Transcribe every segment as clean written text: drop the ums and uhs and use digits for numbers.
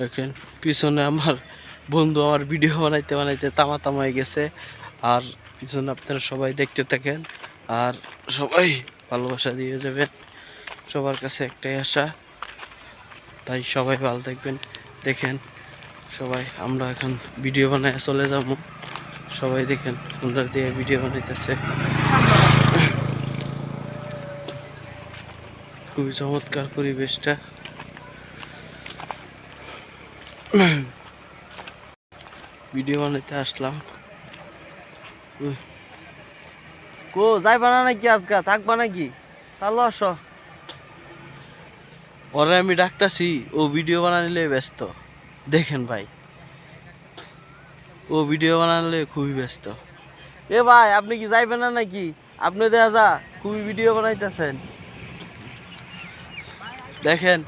দেখেন পিছনে আমার বন্ধু আমার ভিডিও বানাইতে বানাইতে তামা হয়ে গেছে। আর পিছনে আপনারা সবাই দেখতে থাকেন আর সবাই ভালোবাসা দিয়ে যাবেন। সবার কাছে একটাই আশা, তাই সবাই ভালো থাকবেন। দেখেন সবাই আমরা এখন ভিডিও বানায় চলে যাব। সবাই দেখেন সুন্দর দিয়ে ভিডিও বানাইতেছে, খুবই চমৎকার পরিবেশটা। ভিডিও বানাইতে আসলাম। কো যাইবা না নাকি আজকে, থাকবা নাকি? তাহলে আসো। ওরে আমি ডাকতাছি, ও ভিডিও বানাইলে ব্যস্ত। দেখেন ভাই, ও ভিডিও বানালে খুবই ব্যস্ত। এ ভাই আপনি কি যাইবেন না নাকি? আপনি দেখা যা খুবই ভিডিও বানাইতেছেন। দেখেন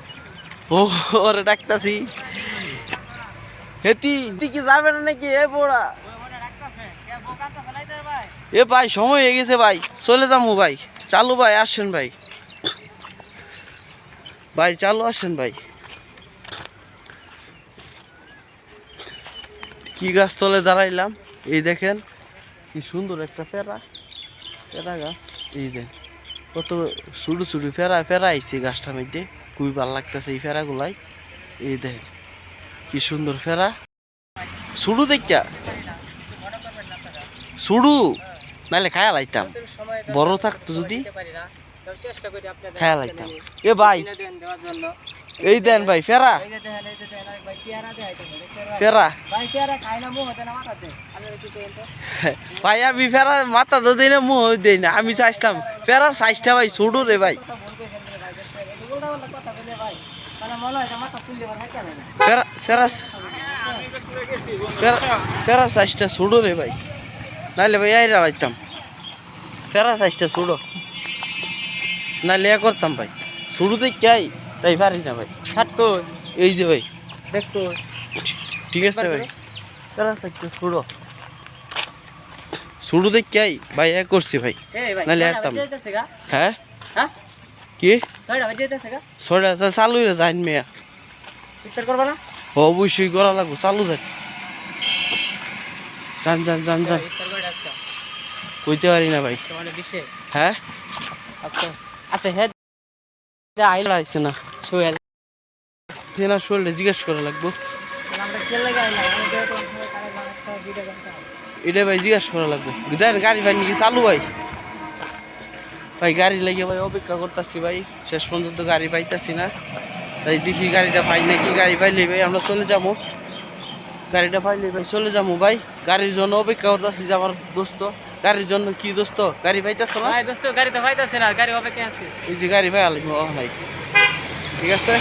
ও ওরে ডাকতাছি, হেতি তুই কি যাবে না নাকি? এ পোড়া এ ভাই সময় হয়ে গেছে ভাই, চলে যাবো ভাই। চালু ভাই, আসেন ভাই, ভাই চালু আসেন ভাই। কি গাছ তলে দাঁড়াইলাম, এই দেখেন কি সুন্দর একটা পেয়ারা গাছ। এই দেন কত ছোটো ছোটো ফেরা আইছে গাছটার মধ্যে, খুবই ভালো লাগতেছে এই ফেরাগুলাই। এই দেখেন কি সুন্দর ফেরা, শুরু দেখা শুরু নাইলে খায়া লাইতাম, বড় থাকতো যদি খায়া লাইতাম। এ ভাই এই দেন ভাই ফেরা ফেরা ভাই, আমি ফেরা মাথা তো দিই না, মুহ দিই না, আমি চাইছিলাম ফেরার সাইজটা ভাই ছোট রে ভাই। ফেরার সাইজটা ছোট রে ভাই, নাইলে ভাই আইরা পাইতাম। ফেরার সাইজটা ছোট নাইলে এ করতাম ভাই, শুরুতে কে তাই পারি না ভাই। এই যে ভাই দেখতো, ঠিক আছে ভাই, ফেরার সাইজটা ছোট শুরু দেখে ভাই এ করছি ভাই, নাইলে আরতাম। হ্যাঁ কি ছয়টা চালু যাইন মেয়া, অবশ্যই করা লাগবো, চালু যাই। যান যান যান যান, কইতে পারি না ভাই। হ্যাঁ আইছে না শরীরে জিজ্ঞেস করা লাগবো, এটা ভাই জিজ্ঞাসা করা লাগবে। দেন গাড়ি ভাই নাকি চালু ভাই, ভাই গাড়ি লাগিয়ে ভাই অপেক্ষা করতেছি ভাই, শেষ পর্যন্ত গাড়ি পাইতেছি না, তাই দেখি গাড়িটা পাই নাকি। গাড়ি পাইলে ভাই আমরা চলে যাবো, গাড়িটা পাইলে ভাই চলে যাবো ভাই। গাড়ির জন্য অপেক্ষা করতেছি যে আমার দোস্ত, গাড়ির জন্য কি দোস্ত গাড়ি পাইতেছে না দোস্ত, গাড়ি তো পাইতেছে না, গাড়ি অপেক্ষা আছে। এই যে গাড়ি ভাই ভাই ঠিক আছে।